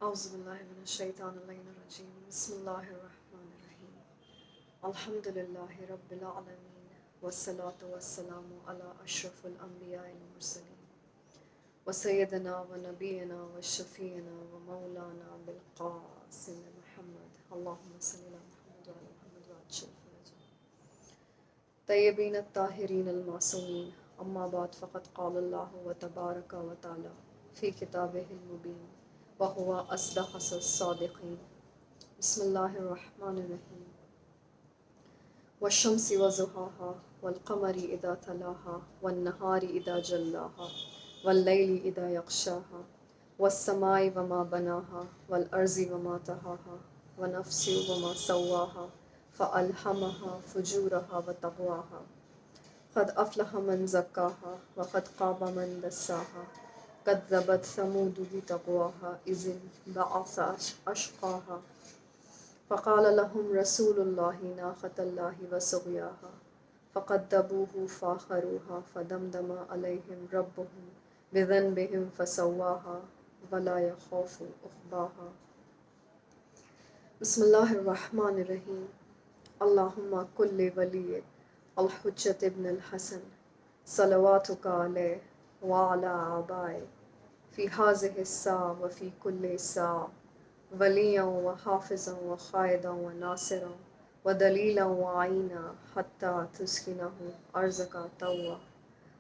اعوذ باللہ من الشیطان الرجیم بسم اللہ الرحمن الرحیم الحمد للہ رب العالمین والصلاة والسلام علی اشرف الانبیاء المرسلین وسیدنا ونبینا وشفینا ومولانا بالقاسم محمد اللہم صلی علی محمد وعلی محمد وعجل فرجہ طیبین الطاہرین المعصومین اما بعد فقد قال اللہ تبارک و تعالی فی کتابہ المبین وهو أصدق الصادقين بسم الله الرحمن الرحيم والشمس وضحاها والقمر إذا تلاها والنهار إذا جلاها والليل إذا يغشاها والسماء وما بناها والأرض وما طحاها ونفس وما سواها فألهمها فجورها وتقواها قد أفلح من زكاها وقد خاب من دساها كذبت ثمود بتقواها إذ انبعث أشقاها فقال لهم رسول الله ناقة الله وسقياها فكذبوه فعقروها فدمدم عليهم ربهم بذنبهم فسواها ولا يخاف عقباها بسم اللہ الرحمن الرحیم اللہم کل ولی الحجت ابن الحسن صلواتک علیہ وعلى آبائه في هذه الساعة وفي كل ساعة وليا وحافظا وقائدا وناصرا ودليلا وعينا حتى تسكنه أرزك طوعا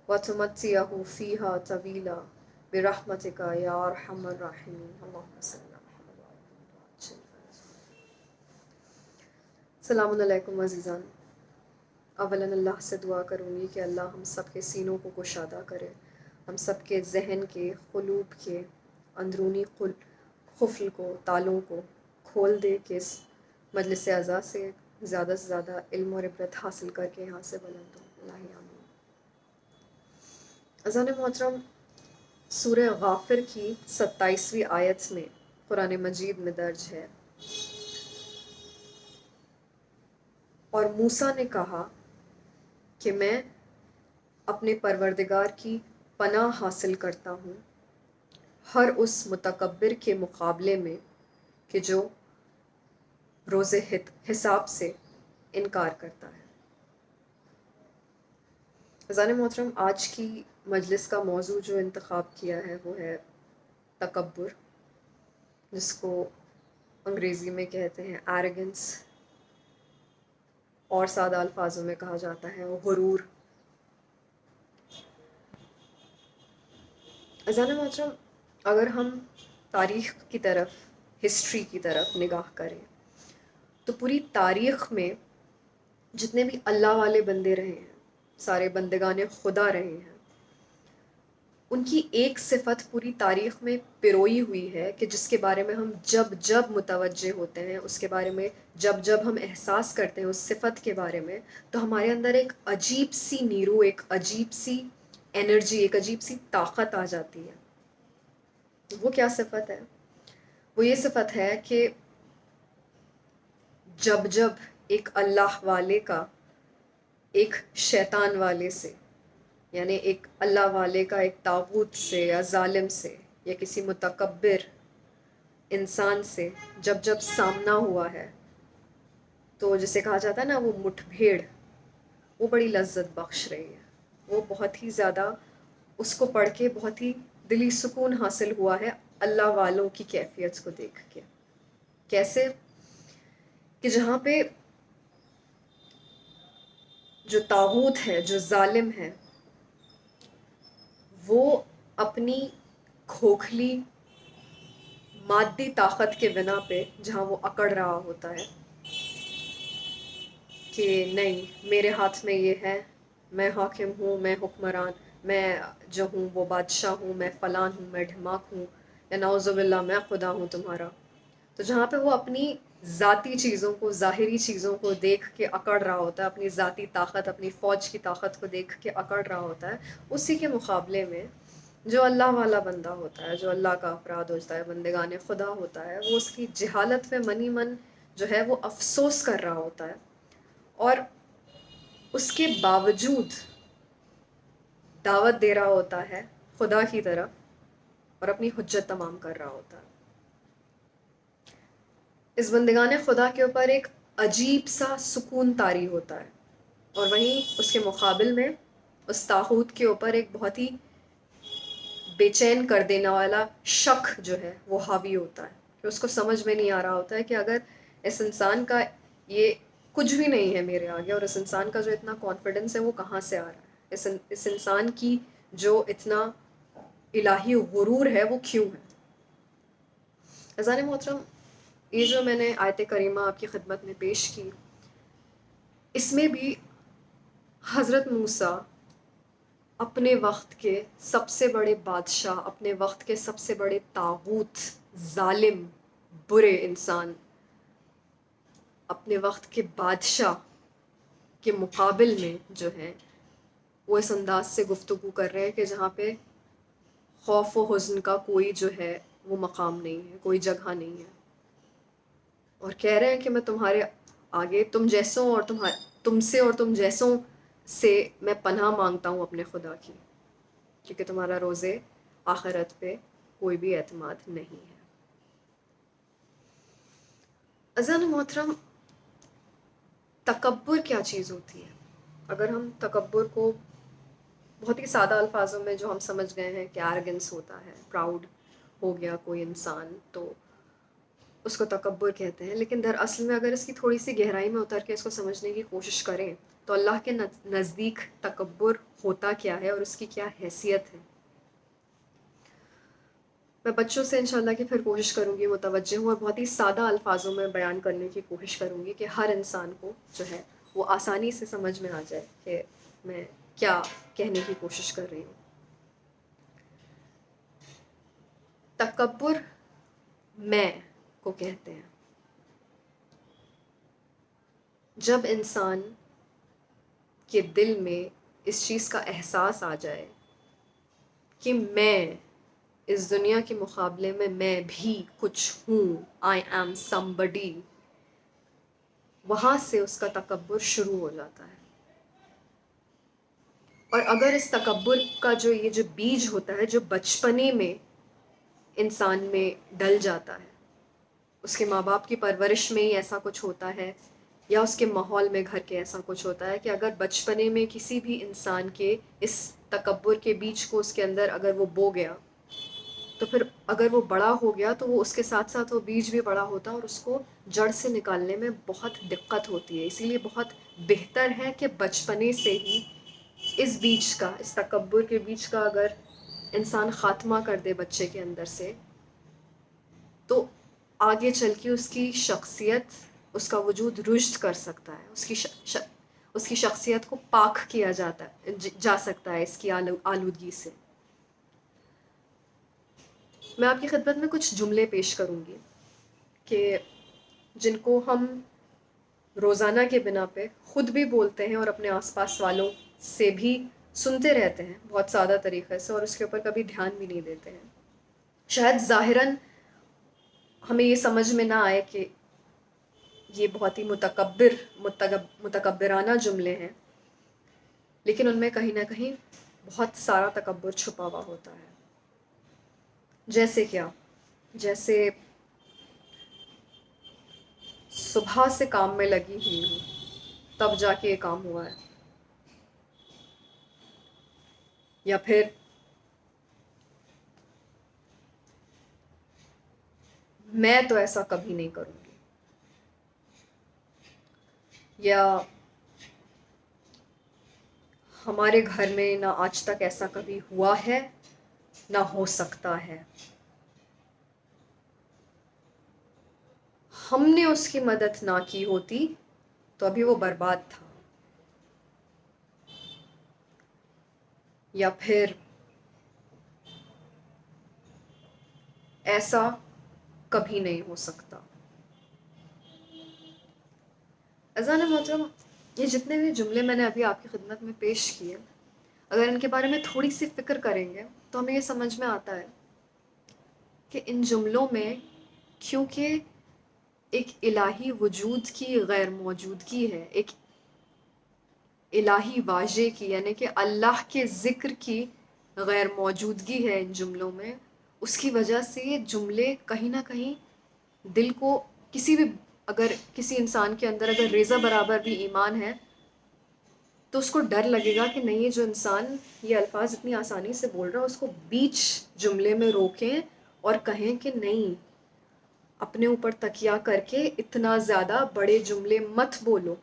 وتمتعه فيها طويلا برحمتك يا أرحم الراحمين اللهم صل على محمد وعلى محمد وعلى السلام علیکم عزیزان. اولاً اللہ سے دعا کروں گی کہ اللہ ہم سب کے سینوں کو کشادہ کرے، ہم سب کے ذہن کے، قلوب کے اندرونی قفل کو، تالوں کو کھول دے کہ اس مجلس اعزاز سے زیادہ علم اور عبرت حاصل کر کے یہاں سے بلند ہوں. اللہ آمین. اذان محترم، سورہ غافر کی 27ویں آیت میں قرآن مجید میں درج ہے، اور موسیٰ نے کہا کہ میں اپنے پروردگار کی پناہ حاصل کرتا ہوں ہر اس متکبر کے مقابلے میں کہ جو روز حساب سے انکار کرتا ہے. اذان محترم، آج کی مجلس کا موضوع جو انتخاب کیا ہے وہ ہے تکبر، جس کو انگریزی میں کہتے ہیں ایروگنس، اور سادہ الفاظوں میں کہا جاتا ہے غرور. اذان محترم، اگر ہم تاریخ کی طرف، ہسٹری کی طرف نگاہ کریں تو پوری تاریخ میں جتنے بھی اللہ والے بندے رہے ہیں، سارے بندگان خدا رہے ہیں، ان کی ایک صفت پوری تاریخ میں پروئی ہوئی ہے کہ جس کے بارے میں ہم جب متوجہ ہوتے ہیں، اس کے بارے میں جب ہم احساس کرتے ہیں اس صفت کے بارے میں، تو ہمارے اندر ایک عجیب سی نیرو، ایک عجیب سی انرجی، ایک عجیب سی طاقت آ جاتی ہے. وہ کیا صفت ہے؟ وہ یہ صفت ہے کہ جب ایک اللہ والے کا ایک شیطان والے سے، یعنی ایک اللہ والے کا ایک طاغوت سے یا ظالم سے یا کسی متکبر انسان سے جب سامنا ہوا ہے، تو جسے کہا جاتا ہے نا وہ مٹھ بھیڑ، وہ بڑی لذت بخش رہی ہے. وہ بہت ہی زیادہ، اس کو پڑھ کے بہت ہی دلی سکون حاصل ہوا ہے اللہ والوں کی کیفیت کو دیکھ کے. کیسے کہ جہاں پہ جو طاغوت ہے، جو ظالم ہے، وہ اپنی کھوکھلی مادی طاقت کے بنا پہ جہاں وہ اکڑ رہا ہوتا ہے کہ نہیں میرے ہاتھ میں یہ ہے، میں حاکم ہوں، میں حکمران، میں جو ہوں وہ بادشاہ ہوں، میں فلان ہوں، میں ڈھماک ہوں، یا نعوذ باللہ میں خدا ہوں تمہارا. تو جہاں پہ وہ اپنی ذاتی چیزوں کو، ظاہری چیزوں کو دیکھ کے اکڑ رہا ہوتا ہے، اپنی ذاتی طاقت، اپنی فوج کی طاقت کو دیکھ کے اکڑ رہا ہوتا ہے، اسی کے مقابلے میں جو اللہ والا بندہ ہوتا ہے، جو اللہ کا افراد ہوتا ہے، بندگان خدا ہوتا ہے، وہ اس کی جہالت میں منی من جو ہے وہ افسوس کر رہا ہوتا ہے، اور اس کے باوجود دعوت دے رہا ہوتا ہے خدا کی طرف، اور اپنی حجت تمام کر رہا ہوتا ہے. اس بندگان خدا کے اوپر ایک عجیب سا سکون طاری ہوتا ہے، اور وہیں اس کے مقابل میں اس طاغوت کے اوپر ایک بہت ہی بے چین کر دینے والا شک جو ہے وہ حاوی ہوتا ہے، کہ اس کو سمجھ میں نہیں آ رہا ہوتا ہے کہ اگر اس انسان کا یہ کچھ بھی نہیں ہے میرے آگے، اور اس انسان کا جو اتنا کانفیڈنس ہے وہ کہاں سے آ رہا ہے، اس انسان کی جو اتنا الہی غرور ہے وہ کیوں ہے۔ اذان محترم، یہ جو میں نے آیت کریمہ آپ کی خدمت میں پیش کی، اس میں بھی حضرت موسیٰ اپنے وقت کے سب سے بڑے بادشاہ، اپنے وقت کے سب سے بڑے طاغوت، ظالم، برے انسان، اپنے وقت کے بادشاہ کے مقابل میں جو ہے وہ اس انداز سے گفتگو کر رہے ہیں کہ جہاں پہ خوف و حزن کا کوئی جو ہے وہ مقام نہیں ہے، کوئی جگہ نہیں ہے، اور کہہ رہے ہیں کہ میں تمہارے آگے تم جیسوں اور تم سے اور تم جیسوں سے میں پناہ مانگتا ہوں اپنے خدا کی، کیونکہ تمہارا روزے آخرت پہ کوئی بھی اعتماد نہیں ہے۔ اذان محترم، تکبر کیا چیز ہوتی ہے؟ اگر ہم تکبر کو بہت ہی سادہ الفاظوں میں جو ہم سمجھ گئے ہیں کہ ایرگنس ہوتا ہے، پراؤڈ ہو گیا کوئی انسان تو اس کو تکبر کہتے ہیں، لیکن دراصل میں اگر اس کی تھوڑی سی گہرائی میں اتر کے اس کو سمجھنے کی کوشش کریں تو اللہ کے نزدیک تکبر ہوتا کیا ہے اور اس کی کیا حیثیت ہے۔ میں بچوں سے انشاءاللہ کہ پھر کوشش کروں گی متوجہ ہوں اور بہت ہی سادہ الفاظوں میں بیان کرنے کی کوشش کروں گی کہ ہر انسان کو جو ہے وہ آسانی سے سمجھ میں آ جائے کہ میں کیا کہنے کی کوشش کر رہی ہوں۔ تکبر میں کو کہتے ہیں جب انسان کے دل میں اس چیز کا احساس آ جائے کہ میں اس دنیا کے مقابلے میں بھی کچھ ہوں، آئی ایم somebody، وہاں سے اس کا تکبر شروع ہو جاتا ہے۔ اور اگر اس تکبر کا جو بیج ہوتا ہے جو بچپنے میں انسان میں ڈل جاتا ہے، اس کے ماں باپ کی پرورش میں ہی ایسا کچھ ہوتا ہے یا اس کے ماحول میں گھر کے ایسا کچھ ہوتا ہے کہ اگر بچپنے میں کسی بھی انسان کے اس تکبر کے بیج کو اس کے اندر اگر وہ بو گیا تو پھر اگر وہ بڑا ہو گیا تو وہ اس کے ساتھ ساتھ وہ بیج بھی بڑا ہوتا ہے اور اس کو جڑ سے نکالنے میں بہت دقت ہوتی ہے۔ اسی لیے بہت بہتر ہے کہ بچپنے سے ہی اس بیج کا، اس تکبر کے بیج کا اگر انسان خاتمہ کر دے بچے کے اندر سے تو آگے چل کے اس کی شخصیت، اس کا وجود رشد کر سکتا ہے، اس کی شخصیت کو پاک کیا جا سکتا ہے اس کی آلودگی سے۔ میں آپ کی خدمت میں کچھ جملے پیش کروں گی کہ جن کو ہم روزانہ کے بنا پہ خود بھی بولتے ہیں اور اپنے آس پاس والوں سے بھی سنتے رہتے ہیں بہت سادہ طریقے سے، اور اس کے اوپر کبھی دھیان بھی نہیں دیتے ہیں۔ شاید ظاہراً ہمیں یہ سمجھ میں نہ آئے کہ یہ بہت ہی متکبرانہ جملے ہیں، لیکن ان میں کہیں نہ کہیں بہت سارا تکبر چھپا ہوا ہوتا ہے۔ جیسے کیا؟ جیسے صبح سے کام میں لگی ہوئی ہوں تب جا کے یہ کام ہوا ہے، یا پھر میں تو ایسا کبھی نہیں کروں گی، یا ہمارے گھر میں نہ آج تک ایسا کبھی ہوا ہے نہ ہو سکتا ہے، ہم نے اس کی مدد نہ کی ہوتی تو ابھی وہ برباد تھا، یا پھر ایسا کبھی نہیں ہو سکتا۔ اذان محترم، یہ جتنے بھی جملے میں نے ابھی آپ کی خدمت میں پیش کیے، اگر ان کے بارے میں تھوڑی سی فکر کریں گے تو ہمیں یہ سمجھ میں آتا ہے کہ ان جملوں میں کیونکہ ایک الہی وجود کی غیر موجودگی ہے، ایک الہی واضح کی یعنی کہ اللہ کے ذکر کی غیر موجودگی ہے ان جملوں میں، اس کی وجہ سے یہ جملے کہیں نہ کہیں دل کو اگر کسی انسان کے اندر اگر ریزہ برابر بھی ایمان ہے تو اس کو ڈر لگے گا کہ نہیں، یہ جو انسان یہ الفاظ اتنی آسانی سے بول رہا ہے، اس کو بیچ جملے میں روکیں اور کہیں کہ نہیں، اپنے اوپر تکیہ کر کے اتنا زیادہ بڑے جملے مت بولو،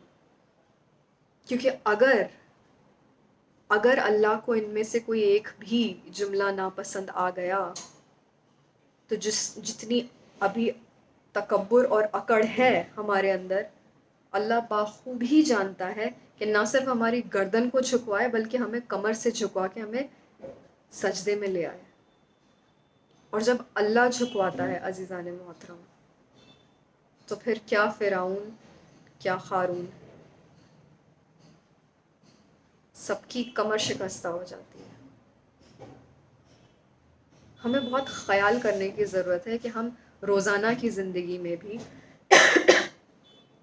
کیونکہ اگر اللہ کو ان میں سے کوئی ایک بھی جملہ ناپسند آ گیا تو جتنی ابھی تکبر اور اکڑ ہے ہمارے اندر، اللہ بخوبی جانتا ہے کہ نہ صرف ہماری گردن کو جھکوائے بلکہ ہمیں کمر سے جھکوا کے ہمیں سجدے میں لے آئے. اور جب اللہ جھکواتا ہے عزیزان محترم، تو پھر کیا فرعون، کیا قارون، سب کی کمر شکستہ ہو جاتی ہے. ہمیں بہت خیال کرنے کی ضرورت ہے کہ ہم روزانہ کی زندگی میں بھی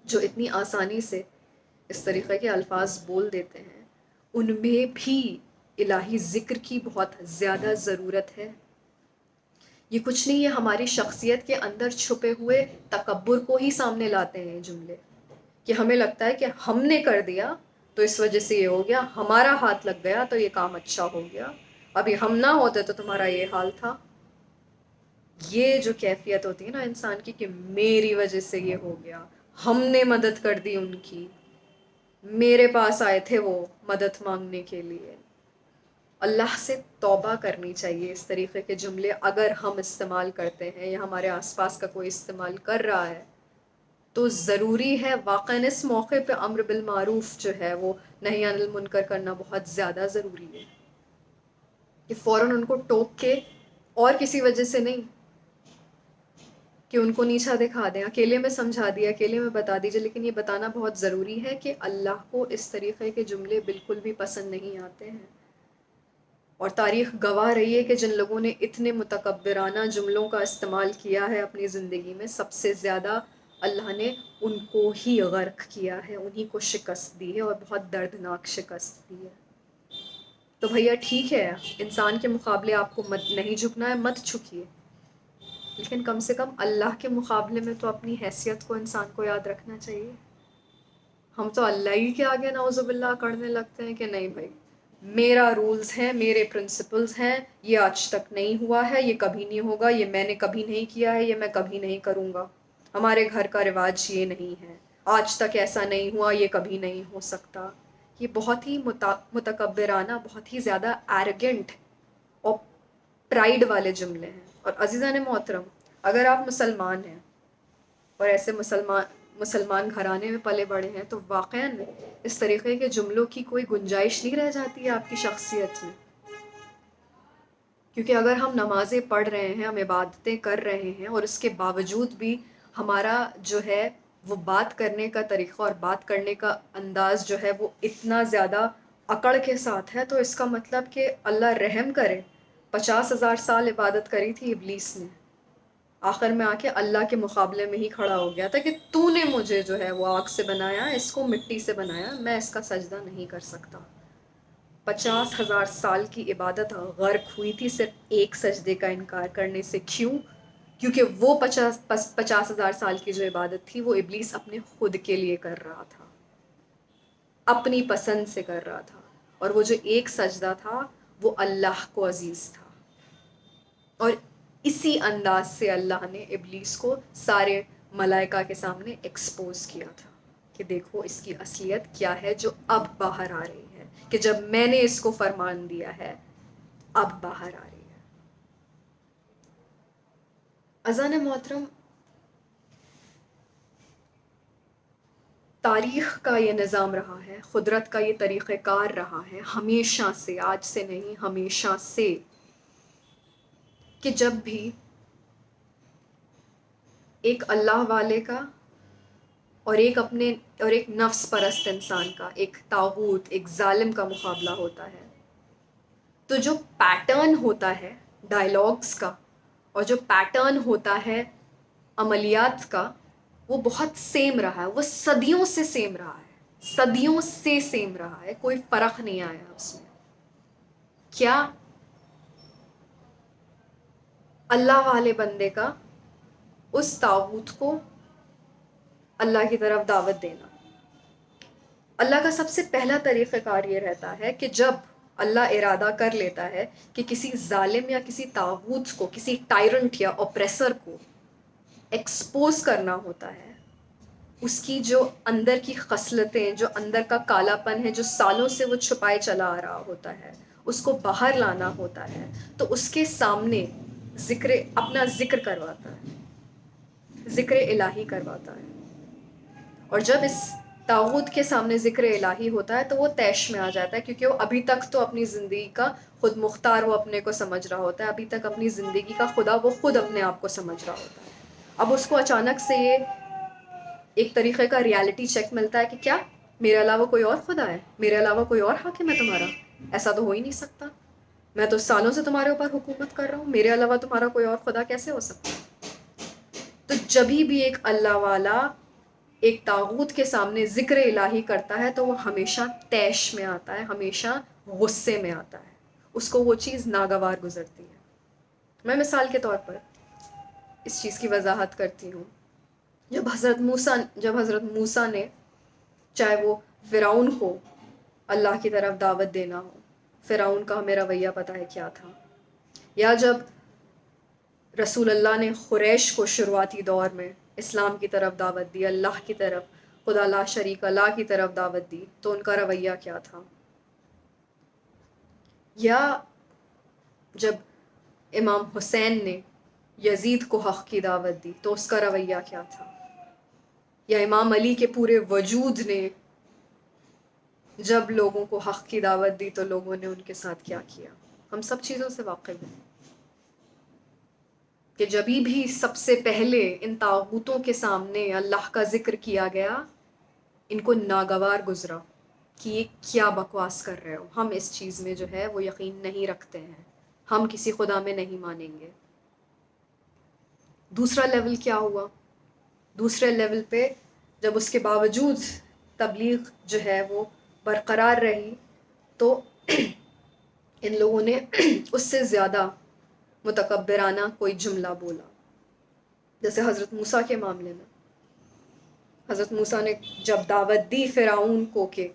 جو اتنی آسانی سے اس طریقے کے الفاظ بول دیتے ہیں، ان میں بھی الہی ذکر کی بہت زیادہ ضرورت ہے. یہ کچھ نہیں، یہ ہماری شخصیت کے اندر چھپے ہوئے تکبر کو ہی سامنے لاتے ہیں جملے، کہ ہمیں لگتا ہے کہ ہم نے کر دیا تو اس وجہ سے یہ ہو گیا، ہمارا ہاتھ لگ گیا تو یہ کام اچھا ہو گیا، ابھی ہم نہ ہوتے تو تمہارا یہ حال تھا. یہ جو کیفیت ہوتی ہے نا انسان کی کہ میری وجہ سے یہ ہو گیا، ہم نے مدد کر دی ان کی، میرے پاس آئے تھے وہ مدد مانگنے کے لیے. اللہ سے توبہ کرنی چاہیے اس طریقے کے جملے اگر ہم استعمال کرتے ہیں یا ہمارے آس پاس کا کوئی استعمال کر رہا ہے تو ضروری ہے واقعاً اس موقع پہ امر بالمعروف جو ہے وہ نہی عن المنکر کرنا بہت زیادہ ضروری ہے، کہ فوراً ان کو ٹوک کے، اور کسی وجہ سے نہیں کہ ان کو نیچا دکھا دیں، اکیلے میں سمجھا دیا، اکیلے میں بتا دیجیے، لیکن یہ بتانا بہت ضروری ہے کہ اللہ کو اس طریقے کے جملے بالکل بھی پسند نہیں آتے ہیں. اور تاریخ گواہ رہی ہے کہ جن لوگوں نے اتنے متکبرانہ جملوں کا استعمال کیا ہے اپنی زندگی میں، سب سے زیادہ اللہ نے ان کو ہی غرق کیا ہے، انہی کو شکست دی ہے، اور بہت دردناک شکست دی ہے. تو بھیا ٹھیک ہے، انسان کے مقابلے آپ کو نہیں جھکنا ہے، مت جھکیے، لیکن کم سے کم اللہ کے مقابلے میں تو اپنی حیثیت کو انسان کو یاد رکھنا چاہیے. ہم تو اللہ ہی کے آگے نعوذ باللہ کرنے لگتے ہیں کہ نہیں بھائی، میرا رولز ہیں، میرے پرنسپلز ہیں، یہ آج تک نہیں ہوا ہے، یہ کبھی نہیں ہوگا، یہ میں نے کبھی نہیں کیا ہے، یہ میں کبھی نہیں کروں گا، ہمارے گھر کا رواج یہ نہیں ہے، آج تک ایسا نہیں ہوا، یہ کبھی نہیں ہو سکتا. یہ بہت ہی متکبرانہ، بہت ہی زیادہ ایروگنٹ اور پرائیڈ والے جملے ہیں. اور عزیزان محترم، اگر آپ مسلمان ہیں اور ایسے مسلمان گھرانے میں پلے بڑے ہیں تو واقعاً اس طریقے کے جملوں کی کوئی گنجائش نہیں رہ جاتی ہے آپ کی شخصیت میں. کیونکہ اگر ہم نمازیں پڑھ رہے ہیں، ہم عبادتیں کر رہے ہیں، اور اس کے باوجود بھی ہمارا جو ہے وہ بات کرنے کا طریقہ اور بات کرنے کا انداز جو ہے وہ اتنا زیادہ اکڑ کے ساتھ ہے، تو اس کا مطلب کہ اللہ رحم کرے، 50,000 سال عبادت کری تھی ابلیس نے، آخر میں آ کے اللہ کے مقابلے میں ہی کھڑا ہو گیا تھا کہ تو نے مجھے جو ہے وہ آگ سے بنایا، اس کو مٹی سے بنایا، میں اس کا سجدہ نہیں کر سکتا. 50,000 سال کی عبادت غرق ہوئی تھی صرف ایک سجدے کا انکار کرنے سے. کیوں؟ کیونکہ وہ 50,000 سال کی جو عبادت تھی وہ ابلیس اپنے خود کے لیے کر رہا تھا، اپنی پسند سے کر رہا تھا، اور وہ جو ایک سجدہ تھا وہ اللہ کو عزیز تھا. اور اسی انداز سے اللہ نے ابلیس کو سارے ملائکہ کے سامنے ایکسپوز کیا تھا کہ دیکھو اس کی اصلیت کیا ہے جو اب باہر آ رہی ہے، کہ جب میں نے اس کو فرمان دیا ہے اب باہر آ رہی ہے. اذان محترم، تاریخ کا یہ نظام رہا ہے، قدرت کا یہ طریقہ کار رہا ہے ہمیشہ سے، آج سے نہیں ہمیشہ سے، کہ جب بھی ایک اللہ والے کا اور ایک نفس پرست انسان کا، ایک طاغوت، ایک ظالم کا مقابلہ ہوتا ہے، تو جو پیٹرن ہوتا ہے ڈائلاگز کا اور جو پیٹرن ہوتا ہے عملیات کا، وہ بہت سیم رہا ہے، وہ صدیوں سے سیم رہا ہے، صدیوں سے سیم رہا ہے، کوئی فرق نہیں آیا اس میں. کیا اللہ والے بندے کا اس طاغوت کو اللہ کی طرف دعوت دینا. اللہ کا سب سے پہلا طریقہ کار یہ رہتا ہے کہ جب اللہ ارادہ کر لیتا ہے کہ کسی ظالم یا کسی طاغوت کو، کسی ٹائرنٹ یا اوپریسر کو ایکسپوز کرنا ہوتا ہے، اس کی جو اندر کی خصلتیں، جو اندر کا کالا پن ہے، جو سالوں سے وہ چھپائے چلا آ رہا ہوتا ہے، اس کو باہر لانا ہوتا ہے، تو اس کے سامنے اپنا ذکر کرواتا ہے، ذکر الہی کرواتا ہے. اور جب اس طاغوت کے سامنے ذکر الہی ہوتا ہے تو وہ طیش میں آ جاتا ہے، کیونکہ وہ ابھی تک تو اپنی زندگی کا خود مختار وہ اپنے کو سمجھ رہا ہوتا ہے، ابھی تک اپنی زندگی کا خدا وہ خود اپنے آپ کو سمجھ رہا ہوتا ہے. اب اس کو اچانک سے یہ ایک طریقے کا ریالٹی چیک ملتا ہے کہ کیا میرے علاوہ کوئی اور خدا ہے، میرے علاوہ کوئی اور حاکم ہے تمہارا؟ ایسا تو ہو ہی نہیں سکتا، میں تو سالوں سے تمہارے اوپر حکومت کر رہا ہوں، میرے علاوہ تمہارا کوئی اور خدا کیسے ہو سکتا ہے؟ تو جبھی بھی ایک اللہ والا ایک طاغوت کے سامنے ذکر الہی کرتا ہے تو وہ ہمیشہ طیش میں آتا ہے، ہمیشہ غصے میں آتا ہے، اس کو وہ چیز ناگوار گزرتی ہے. میں مثال کے طور پر اس چیز کی وضاحت کرتی ہوں. جب حضرت موسیٰ نے، چاہے وہ فرعون کو اللہ کی طرف دعوت دینا ہو، فرعون کا ہمیں رویہ پتہ ہے کیا تھا، یا جب رسول اللہ نے قریش کو شروعاتی دور میں اسلام کی طرف دعوت دی، اللہ کی طرف، خدا لا شریک اللہ کی طرف دعوت دی، تو ان کا رویہ کیا تھا. یا جب امام حسین نے یزید کو حق کی دعوت دی تو اس کا رویہ کیا تھا. یا امام علی کے پورے وجود نے جب لوگوں کو حق کی دعوت دی تو لوگوں نے ان کے ساتھ کیا کیا. ہم سب چیزوں سے واقف ہیں کہ جبھی بھی سب سے پہلے ان طاغوتوں کے سامنے اللہ کا ذکر کیا گیا، ان کو ناگوار گزرا کہ یہ کیا بکواس کر رہے ہو، ہم اس چیز میں جو ہے وہ یقین نہیں رکھتے ہیں، ہم کسی خدا میں نہیں مانیں گے. دوسرا لیول کیا ہوا؟ دوسرے لیول پہ جب اس کے باوجود تبلیغ جو ہے وہ برقرار رہی تو ان لوگوں نے اس سے زیادہ متکبرانہ کوئی جملہ بولا. جیسے حضرت موسیٰ کے معاملے میں حضرت موسیٰ نے جب دعوت دی فرعون کو کہ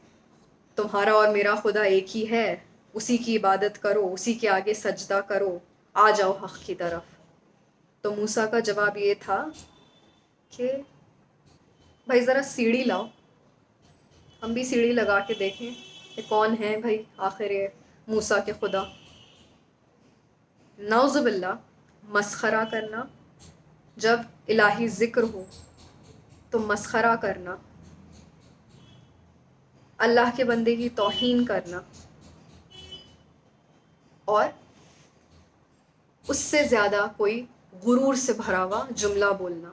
تمہارا اور میرا خدا ایک ہی ہے، اسی کی عبادت کرو، اسی کے آگے سجدہ کرو، آ جاؤ حق کی طرف، تو موسیٰ کا جواب یہ تھا کہ بھائی ذرا سیڑھی لاؤ، ہم بھی سیڑھی لگا کے دیکھیں کہ کون ہے بھائی آخر یہ موسیٰ کے خدا. نعوذ باللہ، مسخرہ کرنا، جب الہی ذکر ہو تو مسخرہ کرنا، اللہ کے بندے کی توہین کرنا، اور اس سے زیادہ کوئی غرور سے بھرا ہوا جملہ بولنا،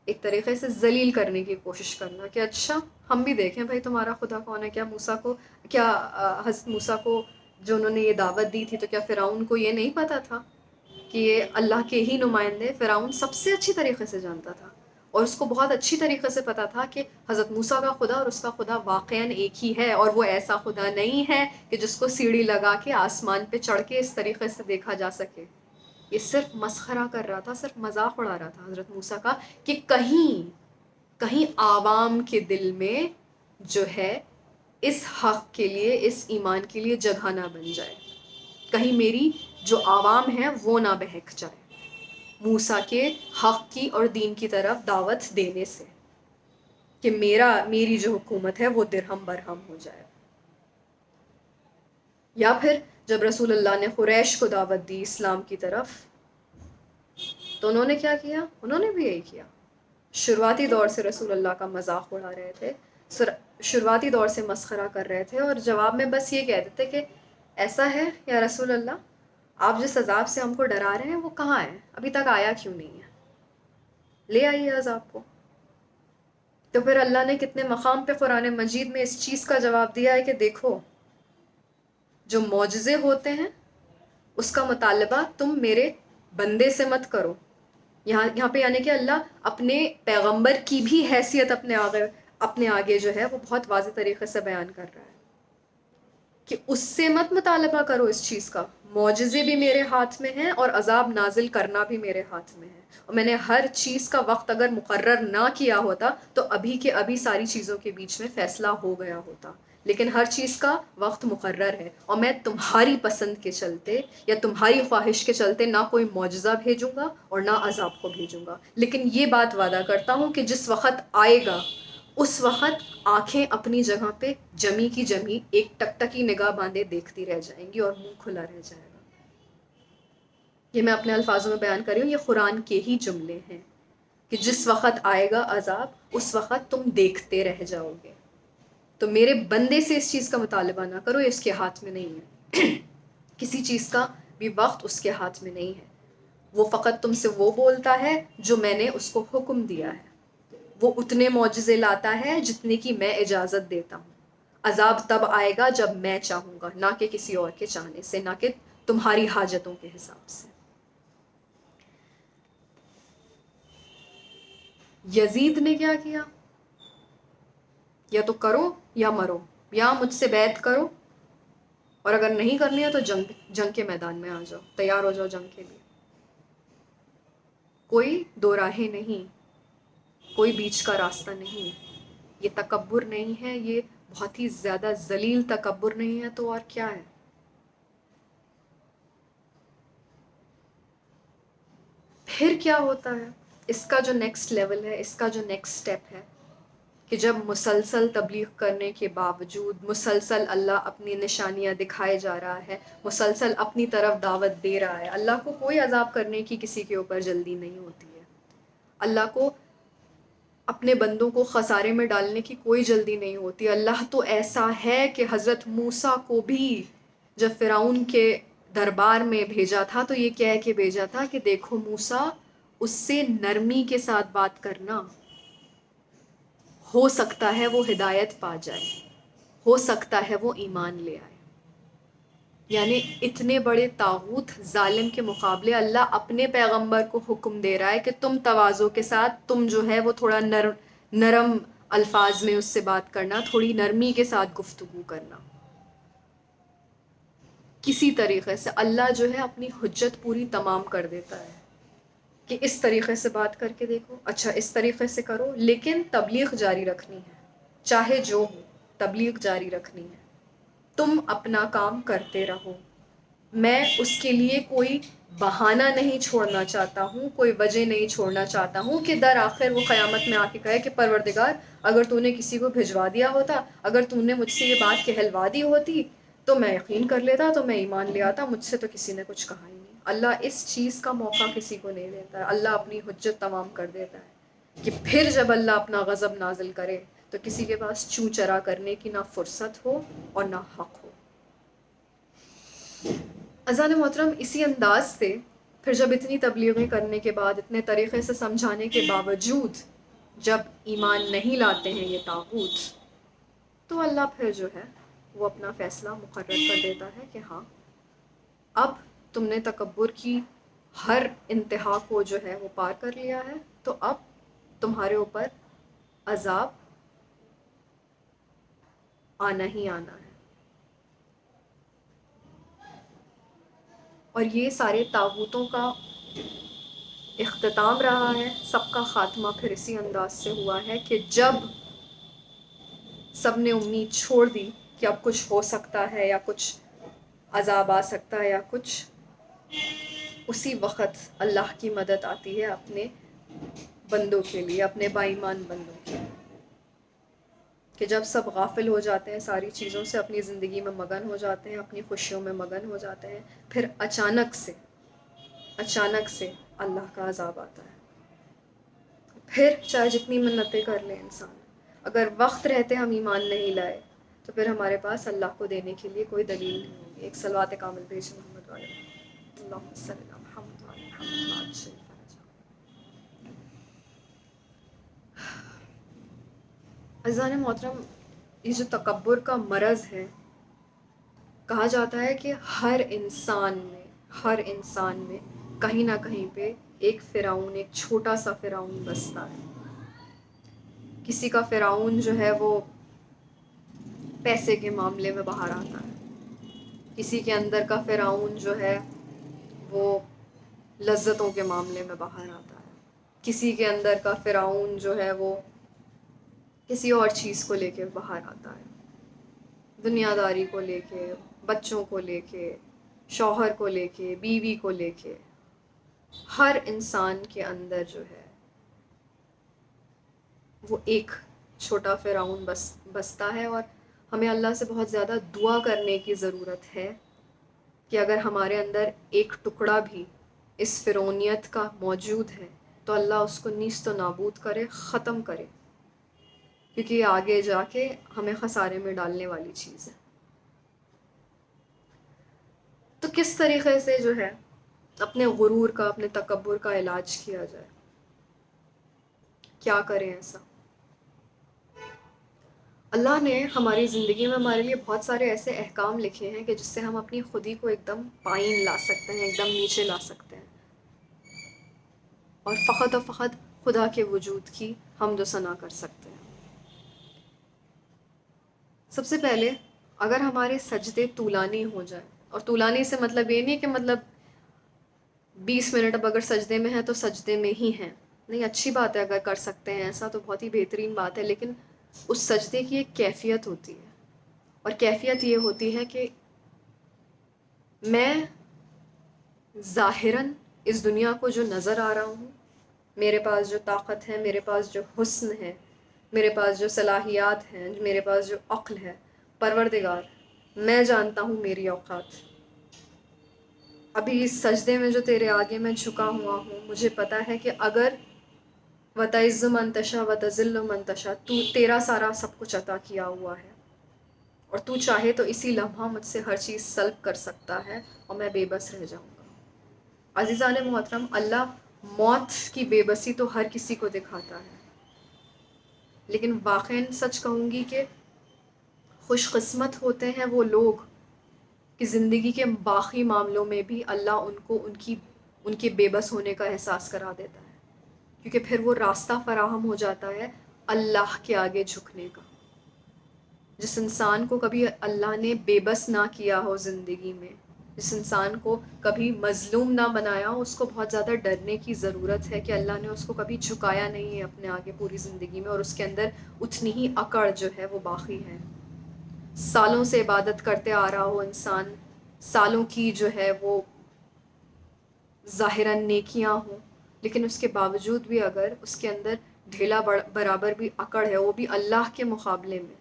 ایک طریقے سے ذلیل کرنے کی کوشش کرنا کہ اچھا ہم بھی دیکھیں بھائی تمہارا خدا کون ہے. کیا حضرت موسیٰ کو جو انہوں نے یہ دعوت دی تھی تو کیا فرعون کو یہ نہیں پتا تھا کہ یہ اللہ کے ہی نمائندے؟ فرعون سب سے اچھی طریقے سے جانتا تھا اور اس کو بہت اچھی طریقے سے پتا تھا کہ حضرت موسیٰ کا خدا اور اس کا خدا واقعاً ایک ہی ہے، اور وہ ایسا خدا نہیں ہے کہ جس کو سیڑھی لگا کے آسمان پہ چڑھ کے اس طریقے سے دیکھا جا سکے. یہ صرف مسخرہ کر رہا تھا، صرف مذاق اڑا رہا تھا حضرت موسیٰ کا کہ کہیں عوام کے دل میں جو ہے اس حق کے لیے، اس ایمان کے لیے جگہ نہ بن جائے، کہیں میری جو عوام ہے وہ نہ بہک جائے موسیٰ کے حق کی اور دین کی طرف دعوت دینے سے، کہ میری جو حکومت ہے وہ درہم برہم ہو جائے. یا پھر جب رسول اللہ نے قریش کو دعوت دی اسلام کی طرف تو انہوں نے کیا کیا؟ انہوں نے بھی یہی کیا. شروعاتی دور سے رسول اللہ کا مذاق اڑا رہے تھے، شروعاتی دور سے مسخرہ کر رہے تھے، اور جواب میں بس یہ کہہ دیتے کہ ایسا ہے یا رسول اللہ، آپ جس عذاب سے ہم کو ڈرا رہے ہیں وہ کہاں ہے؟ ابھی تک آیا کیوں نہیں ہے؟ لے آئیے عذاب کو. تو پھر اللہ نے کتنے مقام پہ قرآن مجید میں اس چیز کا جواب دیا ہے کہ دیکھو جو معجزے ہوتے ہیں اس کا مطالبہ تم میرے بندے سے مت کرو. یہاں پہ یعنی کہ اللہ اپنے پیغمبر کی بھی حیثیت اپنے آگے جو ہے وہ بہت واضح طریقے سے بیان کر رہا ہے کہ اس سے مت مطالبہ کرو اس چیز کا. معجزے بھی میرے ہاتھ میں ہیں اور عذاب نازل کرنا بھی میرے ہاتھ میں ہے. اور میں نے ہر چیز کا وقت اگر مقرر نہ کیا ہوتا تو ابھی کے ابھی ساری چیزوں کے بیچ میں فیصلہ ہو گیا ہوتا. لیکن ہر چیز کا وقت مقرر ہے اور میں تمہاری پسند کے چلتے یا تمہاری خواہش کے چلتے نہ کوئی معجزہ بھیجوں گا اور نہ عذاب کو بھیجوں گا. لیکن یہ بات وعدہ کرتا ہوں کہ جس وقت آئے گا اس وقت آنکھیں اپنی جگہ پہ جمی کی جمی ایک ٹکٹکی نگاہ باندھے دیکھتی رہ جائیں گی اور منہ کھلا رہ جائے گا. یہ میں اپنے الفاظوں میں بیان کر رہی ہوں، یہ قرآن کے ہی جملے ہیں کہ جس وقت آئے گا عذاب اس وقت تم دیکھتے رہ جاؤ گے. تو میرے بندے سے اس چیز کا مطالبہ نہ کرو، یہ اس کے ہاتھ میں نہیں ہے. کسی چیز کا بھی وقت اس کے ہاتھ میں نہیں ہے. وہ فقط تم سے وہ بولتا ہے جو میں نے اس کو حکم دیا ہے. وہ اتنے معجزے لاتا ہے جتنے کی میں اجازت دیتا ہوں. عذاب تب آئے گا جب میں چاہوں گا، نہ کہ کسی اور کے چاہنے سے، نہ کہ تمہاری حاجتوں کے حساب سے. یزید نے کیا کیا؟ یا تو کرو یا مرو، یا مجھ سے بیعت کرو اور اگر نہیں کرنی ہے تو جنگ کے میدان میں آ جاؤ، تیار ہو جاؤ جنگ کے لیے. کوئی دو راہیں نہیں، کوئی بیچ کا راستہ نہیں. یہ تکبر نہیں ہے، یہ بہت ہی زیادہ ذلیل تکبر نہیں ہے تو اور کیا ہے. پھر کیا ہوتا ہے؟ اس کا جو نیکسٹ لیول ہے، اس کا جو نیکسٹ سٹیپ ہے کہ جب مسلسل تبلیغ کرنے کے باوجود مسلسل اللہ اپنی نشانیاں دکھائے جا رہا ہے، مسلسل اپنی طرف دعوت دے رہا ہے. اللہ کو کوئی عذاب کرنے کی کسی کے اوپر جلدی نہیں ہوتی ہے. اللہ کو اپنے بندوں کو خسارے میں ڈالنے کی کوئی جلدی نہیں ہوتی. اللہ تو ایسا ہے کہ حضرت موسیٰ کو بھی جب فرعون کے دربار میں بھیجا تھا تو یہ کہہ کے بھیجا تھا کہ دیکھو موسیٰ، اس سے نرمی کے ساتھ بات کرنا، ہو سکتا ہے وہ ہدایت پا جائے، ہو سکتا ہے وہ ایمان لے آئے. یعنی اتنے بڑے طاغوت ظالم کے مقابلے اللہ اپنے پیغمبر کو حکم دے رہا ہے کہ تم تواضع کے ساتھ، تم جو ہے وہ تھوڑا نرم الفاظ میں اس سے بات کرنا، تھوڑی نرمی کے ساتھ گفتگو کرنا. کسی طریقے سے اللہ جو ہے اپنی حجت پوری تمام کر دیتا ہے کہ اس طریقے سے بات کر کے دیکھو، اچھا اس طریقے سے کرو، لیکن تبلیغ جاری رکھنی ہے. چاہے جو ہو تبلیغ جاری رکھنی ہے. تم اپنا کام کرتے رہو. میں اس کے لیے کوئی بہانہ نہیں چھوڑنا چاہتا ہوں، کوئی وجہ نہیں چھوڑنا چاہتا ہوں کہ در آخر وہ قیامت میں آ کے کہے کہ پروردگار اگر تو نے کسی کو بھجوا دیا ہوتا، اگر تو نے مجھ سے یہ بات کہلوا دی ہوتی تو میں یقین کر لیتا، تو میں ایمان لے آتا، مجھ سے تو کسی نے کچھ کہا ہی نہیں. اللہ اس چیز کا موقع کسی کو نہیں دیتا ہے. اللہ اپنی حجت تمام کر دیتا ہے کہ پھر جب اللہ اپنا غضب نازل کرے تو کسی کے پاس چوں چرا کرنے کی نہ فرصت ہو اور نہ حق ہو. اذان محترم، اسی انداز سے پھر جب اتنی تبلیغیں کرنے کے بعد، اتنے طریقے سے سمجھانے کے باوجود جب ایمان نہیں لاتے ہیں یہ طاغوت، تو اللہ پھر جو ہے وہ اپنا فیصلہ مقرر کر دیتا ہے کہ ہاں اب تم نے تکبر کی ہر انتہا کو جو ہے وہ پار کر لیا ہے، تو اب تمہارے اوپر عذاب آنا ہی آنا ہے. اور یہ سارے طاغوتوں کا اختتام رہا ہے. سب کا خاتمہ پھر اسی انداز سے ہوا ہے کہ جب سب نے امید چھوڑ دی کہ اب کچھ ہو سکتا ہے یا کچھ عذاب آ سکتا ہے یا کچھ، اسی وقت اللہ کی مدد آتی ہے اپنے بندوں کے لیے، اپنے با ایمان بندوں کے لیے. کہ جب سب غافل ہو جاتے ہیں ساری چیزوں سے، اپنی زندگی میں مگن ہو جاتے ہیں، اپنی خوشیوں میں مگن ہو جاتے ہیں، پھر اچانک سے اللہ کا عذاب آتا ہے. پھر چاہے جتنی منتیں کر لیں انسان، اگر وقت رہتے ہم ایمان نہیں لائے تو پھر ہمارے پاس اللہ کو دینے کے لیے کوئی دلیل نہیں ہوگی. ایک صلوات کامل بھیج محمد والے اللہم صلی علی محمد وعلی محمد شریف. عزیزان محترم، یہ جو تکبر کا مرض ہے، کہا جاتا ہے کہ ہر انسان میں کہیں نہ کہیں پہ ایک فرعون، ایک چھوٹا سا فرعون بستا ہے. کسی کا فرعون جو ہے وہ پیسے کے معاملے میں باہر آتا ہے، کسی کے اندر کا فرعون جو ہے وہ لذتوں کے معاملے میں باہر آتا ہے، کسی کے اندر کا فرعون جو ہے وہ کسی اور چیز کو لے کے باہر آتا ہے، دنیا داری کو لے کے، بچوں کو لے کے، شوہر کو لے کے، بیوی کو لے کے. ہر انسان کے اندر جو ہے وہ ایک چھوٹا فرعون بستا ہے، اور ہمیں اللہ سے بہت زیادہ دعا کرنے کی ضرورت ہے کہ اگر ہمارے اندر ایک ٹکڑا بھی اس فرعونیت کا موجود ہے تو اللہ اس کو نیست و نابود کرے، ختم کرے، کیونکہ یہ آگے جا کے ہمیں خسارے میں ڈالنے والی چیز ہے. تو کس طریقے سے جو ہے اپنے غرور کا، اپنے تکبر کا علاج کیا جائے؟ کیا کریں ایسا؟ اللہ نے ہماری زندگی میں ہمارے لیے بہت سارے ایسے احکام لکھے ہیں کہ جس سے ہم اپنی خودی کو ایک دم پائن لا سکتے ہیں، ایک دم نیچے لا سکتے ہیں، اور فقط و فقط خدا کے وجود کی حمد و ثنا کر سکتے ہیں. سب سے پہلے اگر ہمارے سجدے طولانی ہو جائیں، اور طولانی سے مطلب یہ نہیں کہ مطلب 20 منٹ اب اگر سجدے میں ہیں تو سجدے میں ہی ہیں، نہیں، اچھی بات ہے اگر کر سکتے ہیں ایسا تو بہت ہی بہترین بات ہے، لیکن اس سجدے کی ایک کیفیت ہوتی ہے، اور کیفیت یہ ہوتی ہے کہ میں ظاہراً اس دنیا کو جو نظر آ رہا ہوں، میرے پاس جو طاقت ہے، میرے پاس جو حسن ہے، میرے پاس جو صلاحیات ہیں، میرے پاس جو عقل ہے، پروردگار میں جانتا ہوں میری اوقات. ابھی اس سجدے میں جو تیرے آگے میں جھکا ہوا ہوں، مجھے پتا ہے کہ اگر وَتَعِزُّ مَن تَشَاءُ وَتَذِلُّ مَن تَشَاءُ، تو تیرا سارا سب کچھ عطا کیا ہوا ہے، اور تو چاہے تو اسی لمحہ مجھ سے ہر چیز سلب کر سکتا ہے اور میں بے بس رہ جاؤں گا. عزیزان محترم، اللہ موت کی بے بسی تو ہر کسی کو دکھاتا ہے، لیکن واقعاً سچ کہوں گی کہ خوش قسمت ہوتے ہیں وہ لوگ کہ زندگی کے باقی معاملوں میں بھی اللہ ان کو ان کے بے بس ہونے کا احساس کرا دیتا ہے، کیونکہ پھر وہ راستہ فراہم ہو جاتا ہے اللہ کے آگے جھکنے کا. جس انسان کو کبھی اللہ نے بے بس نہ کیا ہو زندگی میں، جس انسان کو کبھی مظلوم نہ بنایا ہو، اس کو بہت زیادہ ڈرنے کی ضرورت ہے کہ اللہ نے اس کو کبھی جھکایا نہیں ہے اپنے آگے پوری زندگی میں، اور اس کے اندر اتنی ہی اکڑ جو ہے وہ باقی ہے. سالوں سے عبادت کرتے آ رہا ہو انسان، سالوں کی جو ہے وہ ظاہراً نیکیاں ہوں، لیکن اس کے باوجود بھی اگر اس کے اندر ڈھیلا برابر بھی اکڑ ہے، وہ بھی اللہ کے مقابلے میں،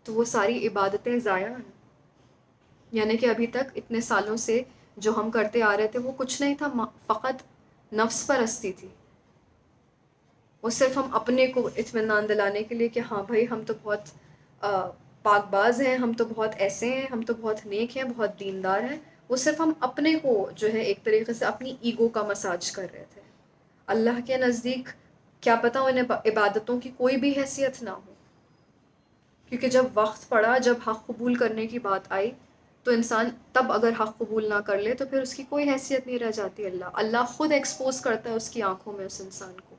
تو وہ ساری عبادتیں ضائع ہیں. یعنی کہ ابھی تک اتنے سالوں سے جو ہم کرتے آ رہے تھے وہ کچھ نہیں تھا، فقط نفس پرستی تھی. وہ صرف ہم اپنے کو اطمینان دلانے کے لیے کہ ہاں بھائی ہم تو بہت پاک باز ہیں، ہم تو بہت ایسے ہیں، ہم تو بہت نیک ہیں، بہت دیندار ہیں. وہ صرف ہم اپنے کو جو ہے ایک طریقے سے اپنی ایگو کا مساج کر رہے تھے. اللہ کے نزدیک کیا پتہ انہیں عبادتوں کی کوئی بھی حیثیت نہ ہو، کیونکہ جب وقت پڑا، جب حق قبول کرنے کی بات آئی تو انسان تب اگر حق قبول نہ کر لے تو پھر اس کی کوئی حیثیت نہیں رہ جاتی. اللہ خود ایکسپوز کرتا ہے اس کی آنکھوں میں اس انسان کو.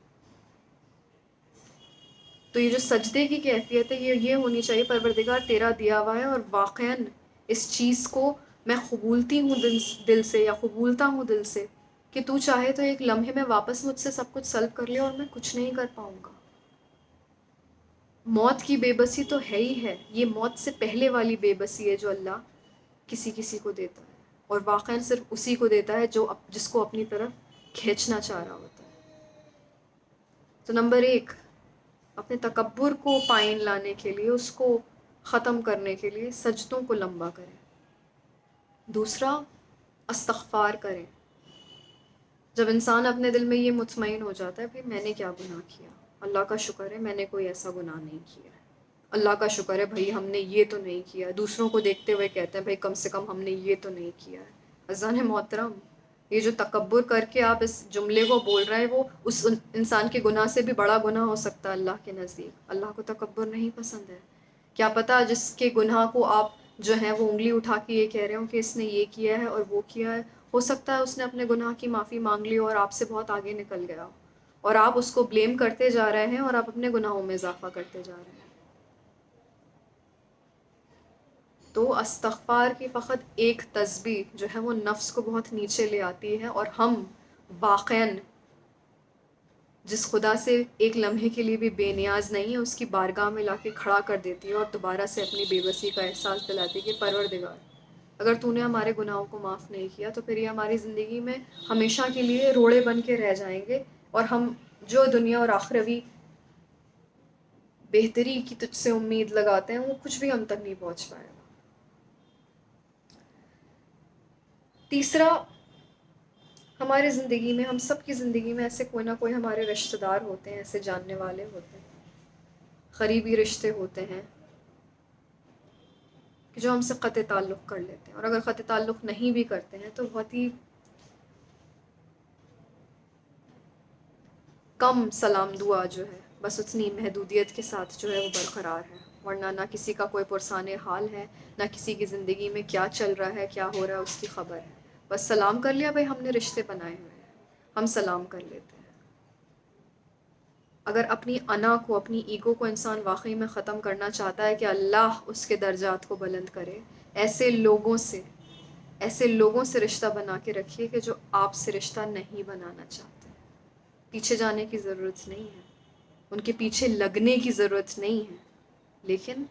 تو یہ جو سجدے کی کیفیت ہے یہ ہونی چاہیے، پروردگار تیرا دیا ہوا ہے اور واقعاً اس چیز کو میں قبولتی ہوں دل سے، یا قبولتا ہوں دل سے کہ تو چاہے تو ایک لمحے میں واپس مجھ سے سب کچھ سلب کر لے اور میں کچھ نہیں کر پاؤں گا. موت کی بے بسی تو ہے ہی ہے، یہ موت سے پہلے والی بے بسی ہے جو اللہ کسی کو دیتا ہے، اور واقعاً صرف اسی کو دیتا ہے جس کو اپنی طرف کھینچنا چاہ رہا ہوتا ہے. تو نمبر 1، اپنے تکبر کو پائن لانے کے لیے، اس کو ختم کرنے کے لیے سجدوں کو لمبا کریں. دوسرا، استغفار کریں. جب انسان اپنے دل میں یہ مطمئن ہو جاتا ہے کہ میں نے کیا گناہ کیا، اللہ کا شکر ہے میں نے کوئی ایسا گناہ نہیں کیا ہے، اللہ کا شکر ہے بھائی ہم نے یہ تو نہیں کیا. دوسروں کو دیکھتے ہوئے کہتے ہیں بھائی کم سے کم ہم نے یہ تو نہیں کیا ہے. اذان محترم، یہ جو تکبر کر کے آپ اس جملے کو بول رہے ہیں وہ اس انسان کے گناہ سے بھی بڑا گناہ ہو سکتا ہے اللہ کے نزدیک. اللہ کو تکبر نہیں پسند ہے. کیا پتہ جس کے گناہ کو آپ جو ہے وہ انگلی اٹھا کے یہ کہہ رہے ہوں کہ اس نے یہ کیا ہے اور وہ کیا ہے، ہو سکتا ہے اس نے اپنے گناہ کی معافی مانگ لی اور آپ سے بہت آگے نکل گیا، اور آپ اس کو بلیم کرتے جا رہے ہیں اور آپ اپنے گناہوں میں اضافہ کرتے جا رہے ہیں. تو استغفار کی فقط ایک تسبیح جو ہے وہ نفس کو بہت نیچے لے آتی ہے، اور ہم واقعاً جس خدا سے ایک لمحے کے لیے بھی بے نیاز نہیں ہے، اس کی بارگاہ میں لا کے کھڑا کر دیتی ہے اور دوبارہ سے اپنی بے بسی کا احساس دلاتی ہے کہ پروردگار، اگر تو نے ہمارے گناہوں کو معاف نہیں کیا تو پھر یہ ہماری زندگی میں ہمیشہ کے لیے روڑے بن کے رہ جائیں گے، اور ہم جو دنیا اور آخروی بہتری کی تجھ سے امید لگاتے ہیں وہ کچھ بھی ہم تک نہیں پہنچ پائے گا۔ تیسرا، ہمارے زندگی میں، ہم سب کی زندگی میں ایسے کوئی نہ کوئی ہمارے رشتہ دار ہوتے ہیں، ایسے جاننے والے ہوتے ہیں، قریبی رشتے ہوتے ہیں کہ جو ہم سے قطع تعلق کر لیتے ہیں، اور اگر قطع تعلق نہیں بھی کرتے ہیں تو بہت ہی کم سلام دعا جو ہے بس اتنی محدودیت کے ساتھ جو ہے وہ برقرار ہے، ورنہ نہ کسی کا کوئی پرسان حال ہے، نہ کسی کی زندگی میں کیا چل رہا ہے، کیا ہو رہا ہے اس کی خبر ہے۔ بس سلام کر لیا، بھائی ہم نے رشتے بنائے ہوئے ہیں، ہم سلام کر لیتے ہیں۔ اگر اپنی انا کو، اپنی ایگو کو انسان واقعی میں ختم کرنا چاہتا ہے کہ اللہ اس کے درجات کو بلند کرے، ایسے لوگوں سے رشتہ بنا کے رکھیے کہ جو آپ سے رشتہ نہیں بنانا چاہتے۔ پیچھے جانے کی ضرورت نہیں ہے، ان کے پیچھے لگنے کی ضرورت نہیں ہے، لیکن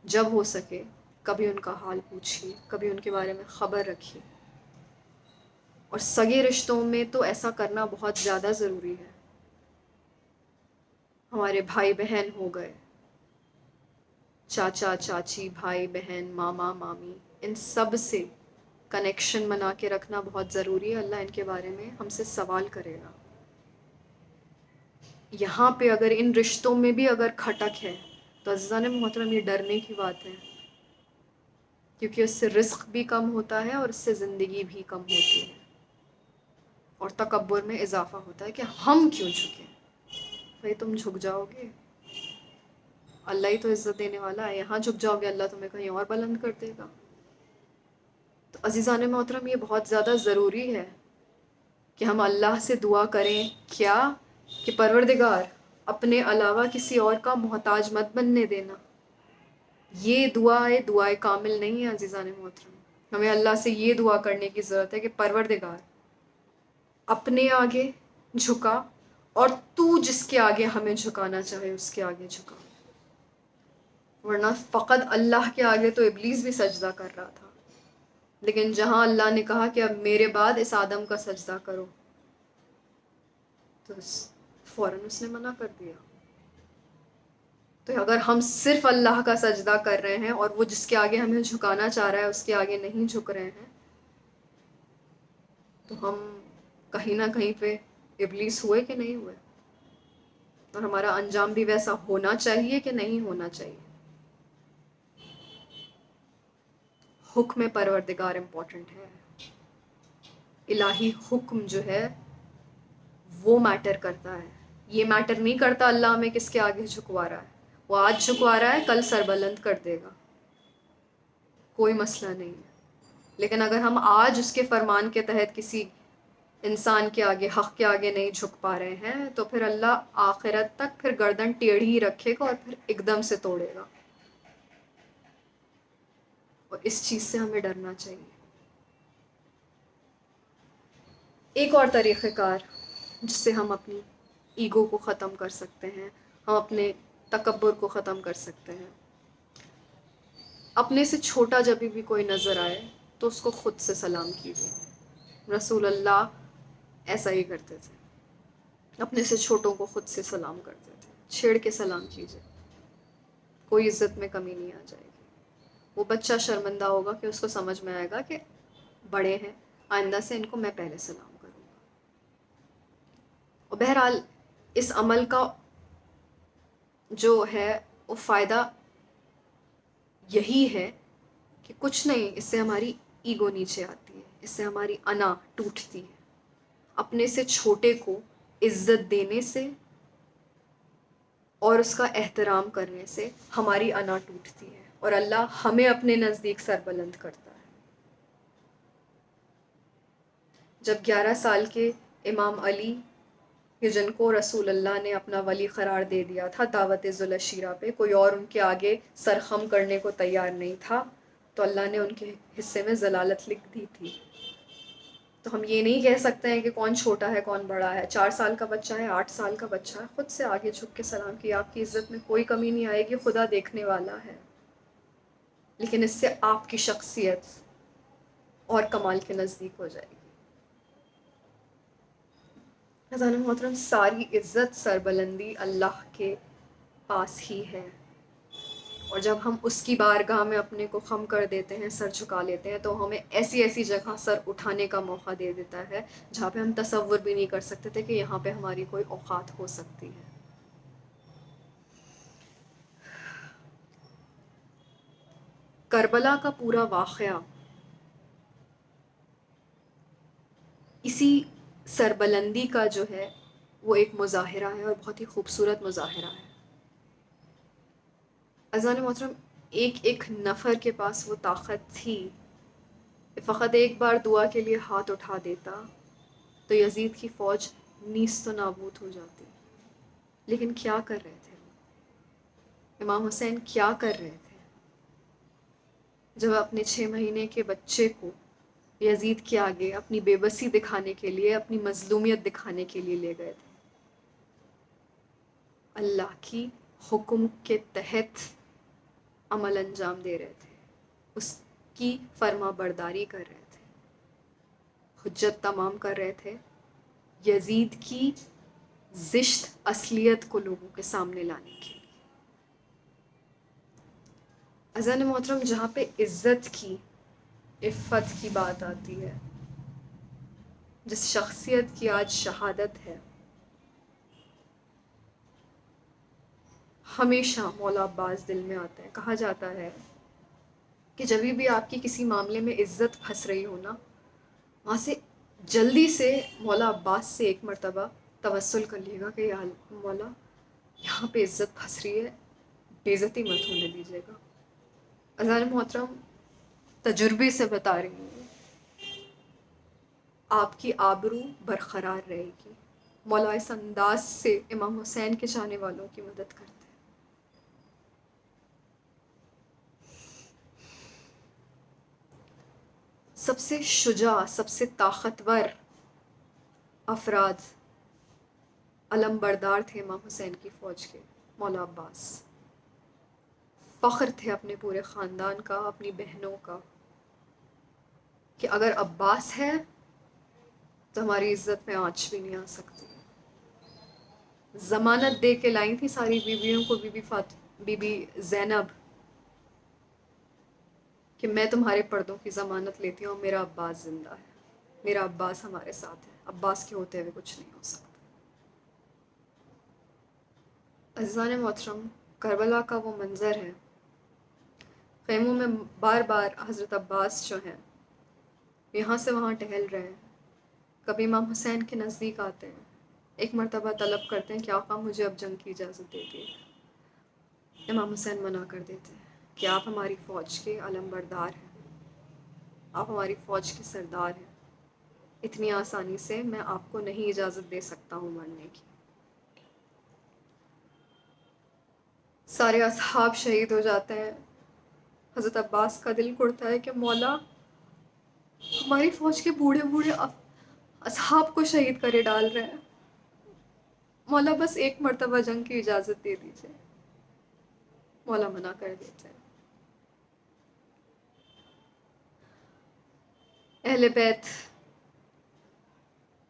جب ہو سکے کبھی ان کا حال پوچھیے، کبھی ان کے بارے میں خبر رکھیے۔ اور سگے رشتوں میں تو ایسا کرنا بہت زیادہ ضروری ہے۔ ہمارے بھائی بہن ہو گئے، چاچا چاچی، بھائی بہن، ماما مامی، ان سب سے کنیکشن بنا کے رکھنا بہت ضروری ہے۔ اللہ ان کے بارے میں ہم سے سوال کرے گا۔ یہاں پہ اگر ان رشتوں میں بھی اگر کھٹک ہے تو عزیزان محترم یہ ڈرنے کی بات ہے، کیونکہ اس سے رزق بھی کم ہوتا ہے اور اس سے زندگی بھی کم ہوتی ہے، اور تکبر میں اضافہ ہوتا ہے کہ ہم کیوں جھکیں۔ بھائی تم جھک جاؤ گے، اللہ ہی تو عزت دینے والا ہے، یہاں جھک جاؤ گے اللہ تمہیں کہیں اور بلند کر دے گا۔ تو عزیزان محترم یہ بہت زیادہ ضروری ہے کہ ہم اللہ سے دعا کریں، کیا کہ پروردگار اپنے علاوہ کسی اور کا محتاج مت بننے دینا۔ یہ دعائے کامل نہیں ہے عزیزان محترم، ہمیں اللہ سے یہ دعا کرنے کی ضرورت ہے کہ پروردگار اپنے آگے جھکا، اور تو جس کے آگے ہمیں جھکانا چاہے اس کے آگے جھکا۔ ورنہ فقط اللہ کے آگے تو ابلیس بھی سجدہ کر رہا تھا، لیکن جہاں اللہ نے کہا کہ اب میرے بعد اس آدم کا سجدہ کرو تو فوراً اس نے منع کر دیا۔ تو اگر ہم صرف اللہ کا سجدہ کر رہے ہیں اور وہ جس کے آگے ہمیں جھکانا چاہ رہا ہے اس کے آگے نہیں جھک رہے ہیں، تو ہم کہیں نہ کہیں پہ ابلیس ہوئے کہ نہیں ہوئے، اور ہمارا انجام بھی ویسا ہونا چاہیے کہ نہیں ہونا چاہیے۔ حکم پروردگار امپورٹنٹ ہے، الہی حکم جو ہے وہ میٹر کرتا ہے، یہ میٹر نہیں کرتا اللہ ہمیں کس کے آگے جھکوا رہا ہے۔ وہ آج جھکوا رہا ہے، کل سر بلند کر دے گا، کوئی مسئلہ نہیں ہے۔ لیکن اگر ہم آج اس کے فرمان کے تحت کسی انسان کے آگے، حق کے آگے نہیں جھک پا رہے ہیں، تو پھر اللہ آخرت تک پھر گردن ٹیڑھی ہی رکھے گا اور پھر ایک دم سے توڑے گا، اور اس چیز سے ہمیں ڈرنا چاہیے۔ ایک اور طریقہ کار جس سے ہم اپنی ایگو کو ختم کر سکتے ہیں، ہم اپنے تکبر کو ختم کر سکتے ہیں، اپنے سے چھوٹا جب بھی کوئی نظر آئے تو اس کو خود سے سلام کیجیے۔ رسول اللہ ایسا ہی کرتے تھے، اپنے سے چھوٹوں کو خود سے سلام کرتے تھے، چھیڑ کے سلام کیجیے، کوئی عزت میں کمی نہیں آ جائے گی۔ وہ بچہ شرمندہ ہوگا کہ اس کو سمجھ میں آئے گا کہ بڑے ہیں، آئندہ سے ان کو میں پہلے سلام کروں گا۔ اور بہرحال اس عمل کا جو ہے وہ فائدہ یہی ہے کہ کچھ نہیں، اس سے ہماری ایگو نیچے آتی ہے، اس سے ہماری انا ٹوٹتی ہے۔ اپنے سے چھوٹے کو عزت دینے سے اور اس کا احترام کرنے سے ہماری انا ٹوٹتی ہے، اور اللہ ہمیں اپنے نزدیک سربلند کرتا ہے۔ جب 11 سال کے امام علی، کہ جن کو رسول اللہ نے اپنا ولی قرار دے دیا تھا دعوت ذوالعشیرہ پہ، کوئی اور ان کے آگے سرخم کرنے کو تیار نہیں تھا، تو اللہ نے ان کے حصے میں ضلالت لکھ دی تھی. تو ہم یہ نہیں کہہ سکتے ہیں کہ کون چھوٹا ہے کون بڑا ہے. 4 سال کا بچہ ہے، 8 سال کا بچہ ہے، خود سے آگے جھک کے سلام کیا. آپ کی عزت میں کوئی کمی نہیں آئے گی، خدا دیکھنے والا ہے. لیکن اس سے آپ کی شخصیت اور کمال کے نزدیک ہو جائے گی. حضرت محترم، ساری عزت سربلندی اللہ کے پاس ہی ہے. اور جب ہم اس کی بارگاہ میں اپنے کو خم کر دیتے ہیں، سر جھکا لیتے ہیں، تو ہمیں ایسی ایسی جگہ سر اٹھانے کا موقع دے دیتا ہے جہاں پہ ہم تصور بھی نہیں کر سکتے تھے کہ یہاں پہ ہماری کوئی اوقات ہو سکتی ہے. کربلا کا پورا واقعہ اسی سربلندی کا جو ہے وہ ایک مظاہرہ ہے، اور بہت ہی خوبصورت مظاہرہ ہے. اذان محترم، ایک ایک نفر کے پاس وہ طاقت تھی کہ فقط ایک بار دعا کے لیے ہاتھ اٹھا دیتا تو یزید کی فوج نیست و نابود ہو جاتی. لیکن کیا کر رہے تھے امام حسین؟ کیا کر رہے تھے جب اپنے 6 مہینے کے بچے کو یزید کے آگے اپنی بے بسی دکھانے کے لیے، اپنی مظلومیت دکھانے کے لیے لے گئے تھے؟ اللہ کی حکم کے تحت عمل انجام دے رہے تھے، اس کی فرما برداری کر رہے تھے، حجت تمام کر رہے تھے، یزید کی زشت اصلیت کو لوگوں کے سامنے لانے کے لیے. اذان محترم، جہاں پہ عزت کی، عفت کی بات آتی ہے، جس شخصیت کی آج شہادت ہے، ہمیشہ مولا عباس دل میں آتے ہیں. کہا جاتا ہے کہ جبھی بھی آپ کی کسی معاملے میں عزت پھنس رہی ہو نا، وہاں سے جلدی سے مولا عباس سے ایک مرتبہ توسل کر لیے گا کہ یا مولا، یہاں پہ عزت پھنس رہی ہے، بے عزتی مت ہونے دیجیے گا. اذان محترم، تجربے سے بتا رہی ہوں، آپ کی آبرو برقرار رہے گی. مولا اس انداز سے امام حسین کے چاہنے والوں کی مدد کرتے ہیں. سب سے شجاع، سب سے طاقتور افراد علم بردار تھے امام حسین کی فوج کے، مولا عباس. فخر تھے اپنے پورے خاندان کا، اپنی بہنوں کا، کہ اگر عباس ہے تو ہماری عزت میں آنچ بھی نہیں آ سکتی. ضمانت دے کے لائی تھی ساری بیویوں کو بی بی زینب کہ میں تمہارے پردوں کی ضمانت لیتی ہوں، میرا عباس زندہ ہے، میرا عباس ہمارے ساتھ ہے، عباس کے ہوتے ہوئے کچھ نہیں ہو سکتا. عزیزان محترم، کربلا کا وہ منظر ہے، خیموں میں بار بار حضرت عباس جو ہیں یہاں سے وہاں ٹہل رہے ہیں، کبھی امام حسین کے نزدیک آتے ہیں، ایک مرتبہ طلب کرتے ہیں کہ آقا مجھے اب جنگ کی اجازت دے دیے. امام حسین منع کر دیتے ہیں کہ آپ ہماری فوج کے علم بردار ہیں، آپ ہماری فوج کے سردار ہیں، اتنی آسانی سے میں آپ کو نہیں اجازت دے سکتا ہوں مرنے کی. سارے اصحاب شہید ہو جاتے ہیں. حضرت عباس کا دل کڑتا ہے کہ مولا، ہماری فوج کے بوڑھے بوڑھے اصحاب کو شہید کرے ڈال رہے ہیں، مولا بس ایک مرتبہ جنگ کی اجازت دے دیجیے. مولا منع کر دیتے ہیں. اہل بیت،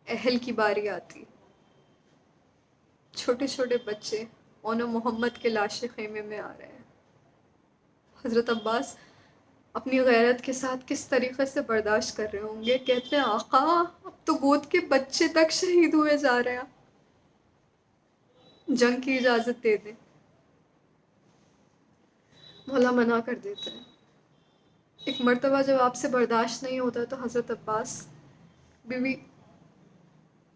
اہل کی باری آتی، چھوٹے چھوٹے بچے اون محمد کے لاشیں خیمے میں آ رہے ہیں. حضرت عباس اپنی غیرت کے ساتھ کس طریقے سے برداشت کر رہے ہوں گے. کہتے ہیں آقا اب تو گود کے بچے تک شہید ہوئے جا رہے ہیں، جنگ کی اجازت دے دیں. مولا منع کر دیتے ہیں. ایک مرتبہ جب آپ سے برداشت نہیں ہوتا تو حضرت عباس بی بی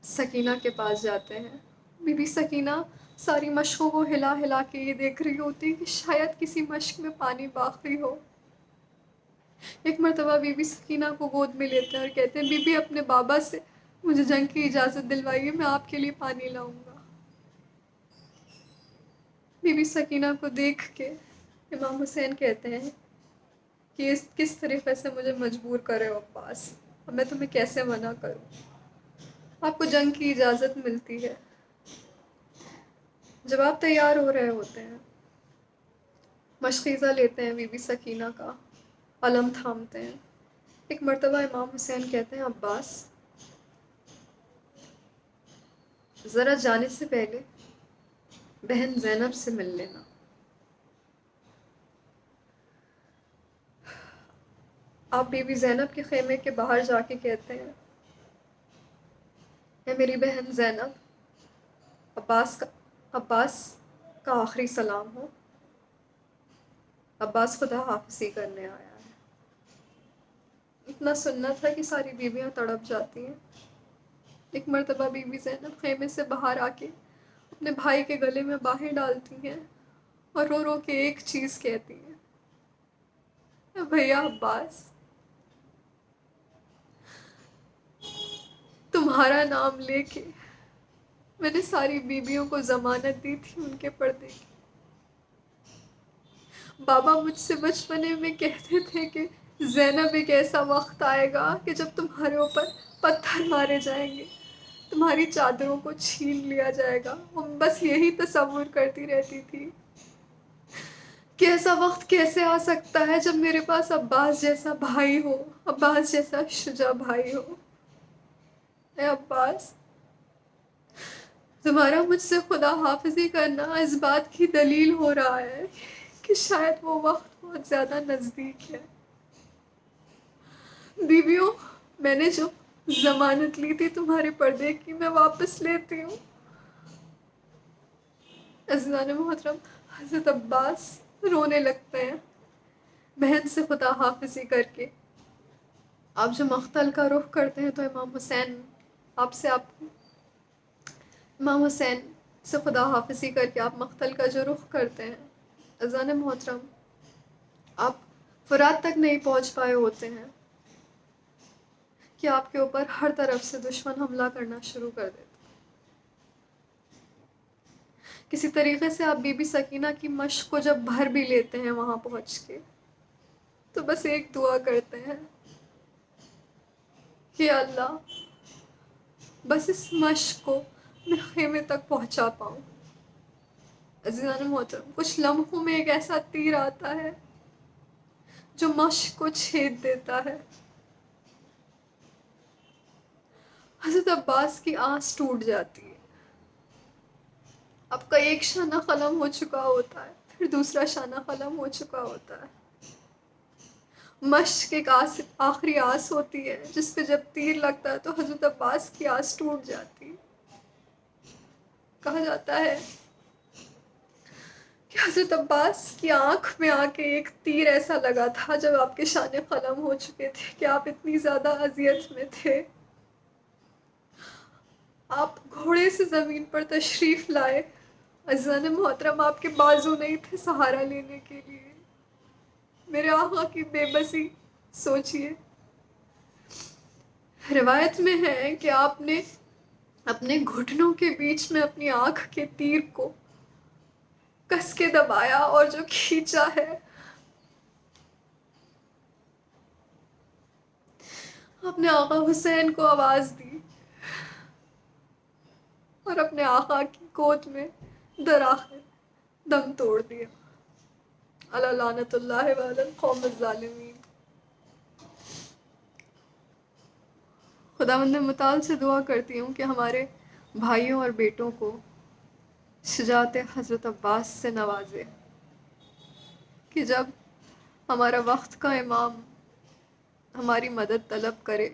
سکینہ کے پاس جاتے ہیں. بی بی سکینہ ساری مشقوں کو ہلا ہلا کے یہ دیکھ رہی ہوتی کہ شاید کسی مشق میں پانی باقی ہو. ایک مرتبہ بی بی سکینہ کو گود میں لیتے ہیں اور کہتے ہیں بی بی اپنے بابا سے مجھے جنگ کی اجازت دلوائیے، میں آپ کے لیے پانی لاؤں گا. بی بی سکینہ کو دیکھ کے امام حسین کہتے ہیں کہ کس طریقے سے مجھے مجبور کر رہے ہو عباس، اب میں تمہیں کیسے منع کروں؟ آپ کو جنگ کی اجازت ملتی ہے، جب آپ تیار ہو رہے ہوتے ہیں، مشقیزہ لیتے ہیں بی بی سکینہ کا، علم تھامتے ہیں، ایک مرتبہ امام حسین کہتے ہیں عباس ذرا جانے سے پہلے بہن زینب سے مل لینا۔ آپ بی بی زینب کے خیمے کے باہر جا کے کہتے ہیں اے میری بہن زینب، عباس کا آخری سلام ہو، عباس خدا حافظی کرنے آیا ہے۔ اتنا سننا تھا کہ ساری بیویاں تڑپ جاتی ہیں۔ ایک مرتبہ بی بی زینب خیمے سے باہر آ کے اپنے بھائی کے گلے میں باہیں ڈالتی ہیں اور رو رو کے ایک چیز کہتی ہیں، اے بھیا عباس، تمہارا نام لے کے میں نے ساری بیویوں کو ضمانت دی تھی ان کے پردے کی۔ بابا مجھ سے بچپنے میں کہتے تھے کہ زینب ایک ایسا وقت آئے گا کہ جب تمہارے اوپر پتھر مارے جائیں گے، تمہاری چادروں کو چھین لیا جائے گا۔ وہ بس یہی تصور کرتی رہتی تھی کہ ایسا وقت کیسے آ سکتا ہے جب میرے پاس عباس جیسا بھائی ہو، عباس جیسا شجاع بھائی ہو۔ اے عباس، تمہارا مجھ سے خدا حافظی کرنا اس بات کی دلیل ہو رہا ہے کہ شاید وہ وقت بہت زیادہ نزدیک ہے۔ بیویوں، میں نے جو ضمانت لی تھی تمہارے پردے کی میں واپس لیتی ہوں۔ عزیزان محترم، حضرت عباس رونے لگتے ہیں بہن سے خدا حافظی کر کے۔ آپ جو مقتل کا رخ کرتے ہیں تو امام حسین سے خدا حافظی کر کے آپ مقتل کا جو رخ کرتے ہیں، عزیزان محترم، آپ فرات تک نہیں پہنچ پائے ہوتے ہیں کہ آپ کے اوپر ہر طرف سے دشمن حملہ کرنا شروع کر دیتے۔ کسی طریقے سے آپ بی بی سکینہ کی مشق کو جب بھر بھی لیتے ہیں وہاں پہنچ کے، تو بس ایک دعا کرتے ہیں کہ اللہ بس اس مشق کو میں خیمے تک پہنچا پاؤں۔ عزیزان محترم، کچھ لمحوں میں ایک ایسا تیر آتا ہے جو مشق کو چھید دیتا ہے۔ حضرت عباس کی آس ٹوٹ جاتی ہے۔ آپ کا ایک شانہ قلم ہو چکا ہوتا ہے، پھر دوسرا شانہ قلم ہو چکا ہوتا ہے۔ مشق ایک آخری آس ہوتی ہے جس پہ جب تیر لگتا ہے تو حضرت عباس کی آس ٹوٹ جاتی ہے۔ کہا جاتا ہے کہ حضرت عباس کی آنکھ میں آ کے ایک تیر ایسا لگا تھا جب آپ کے شانے قلم ہو چکے تھے کہ آپ اتنی زیادہ اذیت میں تھے۔ آپ گھوڑے سے زمین پر تشریف لائے، عزیزان محترم، آپ کے بازو نہیں تھے سہارا لینے کے لیے۔ میرے آقا کی بے بسی سوچئے۔ روایت میں ہے کہ آپ نے اپنے گھٹنوں کے بیچ میں اپنی آنکھ کے تیر کو کس کے دبایا اور جو کھینچا ہے، اپنے آقا حسین کو آواز دی اور اپنے آقا کی گود میں درآخر دم توڑ دیا۔ الا لعنت اللہ علی القوم الظالمین۔ خداوند متعال سے دعا کرتی ہوں کہ ہمارے بھائیوں اور بیٹوں کو شجاعت حضرت عباس سے نوازے، کہ جب ہمارا وقت کا امام ہماری مدد طلب کرے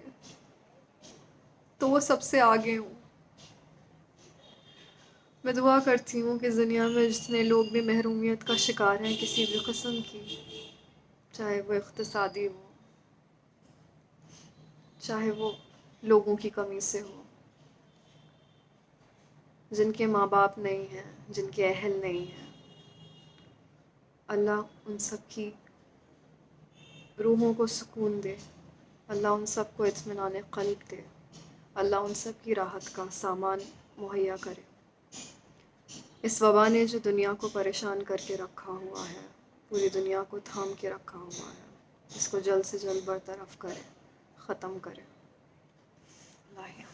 تو وہ سب سے آگے ہوں۔ میں دعا کرتی ہوں کہ اس دنیا میں جتنے لوگ بھی محرومیت کا شکار ہیں کسی بھی قسم کی، چاہے وہ اقتصادی ہو، چاہے وہ لوگوں کی کمی سے ہو، جن کے ماں باپ نہیں ہیں، جن کے اہل نہیں ہیں، اللہ ان سب کی روحوں کو سکون دے، اللہ ان سب کو اطمینان قلب دے، اللہ ان سب کی راحت کا سامان مہیا کرے۔ اس وبا نے جو دنیا کو پریشان کر کے رکھا ہوا ہے، پوری دنیا کو تھام کے رکھا ہوا ہے، اس کو جلد سے جلد برطرف کرے، ختم کرے. اللہ